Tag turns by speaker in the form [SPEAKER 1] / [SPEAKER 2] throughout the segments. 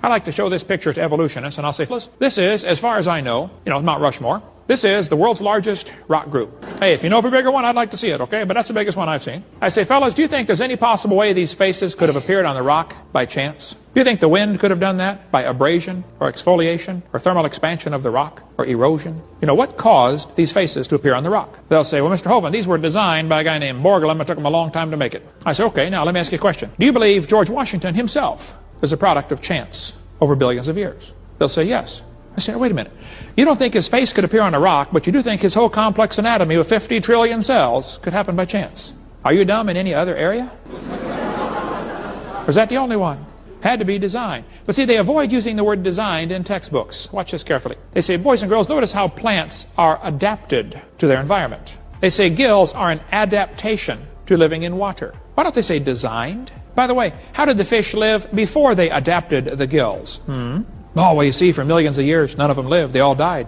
[SPEAKER 1] I like to show this picture to evolutionists, and I'll say, this is, as far as I know, Mount Rushmore. This is the world's largest rock group. Hey, if you know of a bigger one, I'd like to see it, okay? But that's the biggest one I've seen. I say, fellas, do you think there's any possible way these faces could have appeared on the rock by chance? Do you think the wind could have done that by abrasion or exfoliation or thermal expansion of the rock or erosion? What caused these faces to appear on the rock? They'll say, well, Mr. Hovind, these were designed by a guy named Borglum. It took him a long time to make it. I say, okay, now let me ask you a question. Do you believe George Washington himself is a product of chance over billions of years? They'll say, yes. I say, wait a minute. You don't think his face could appear on a rock, but you do think his whole complex anatomy with 50 trillion cells could happen by chance. Are you dumb in any other area? Or is that the only one? Had to be designed. But see, they avoid using the word designed in textbooks. Watch this carefully. They say, boys and girls, notice how plants are adapted to their environment. They say gills are an adaptation to living in water. Why don't they say designed? By the way, how did the fish live before they adapted the gills? Oh, well, you see, for millions of years, none of them lived. They all died.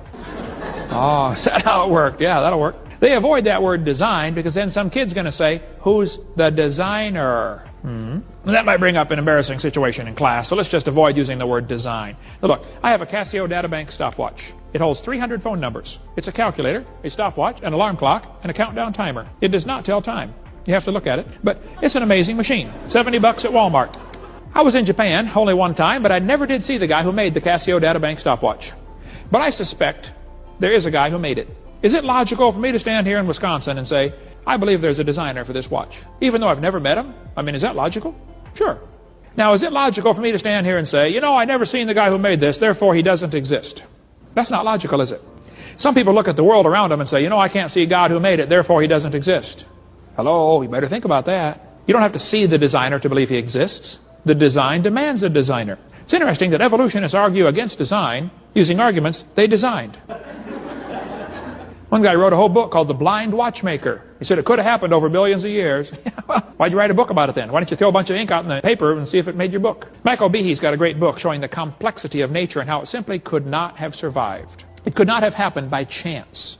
[SPEAKER 1] Oh, is that how it worked? Yeah, that'll work. They avoid that word design because then some kid's going to say, who's the designer? And that might bring up an embarrassing situation in class, so let's just avoid using the word design. Now look, I have a Casio Databank stopwatch. It holds 300 phone numbers. It's a calculator, a stopwatch, an alarm clock, and a countdown timer. It does not tell time. You have to look at it. But it's an amazing machine. $70 at Walmart. I was in Japan only one time, but I never did see the guy who made the Casio Databank stopwatch. But I suspect there is a guy who made it. Is it logical for me to stand here in Wisconsin and say, I believe there's a designer for this watch, even though I've never met him? I mean, is that logical? Sure. Now, is it logical for me to stand here and say, I never seen the guy who made this, therefore he doesn't exist? That's not logical, is it? Some people look at the world around them and say, I can't see God who made it, therefore he doesn't exist. Hello, you better think about that. You don't have to see the designer to believe he exists. The design demands a designer. It's interesting that evolutionists argue against design using arguments they designed. One guy wrote a whole book called The Blind Watchmaker. He said it could have happened over billions of years. Well, why'd you write a book about it then? Why don't you throw a bunch of ink out in the paper and see if it made your book? Michael Behe's got a great book showing the complexity of nature and how it simply could not have survived. It could not have happened by chance.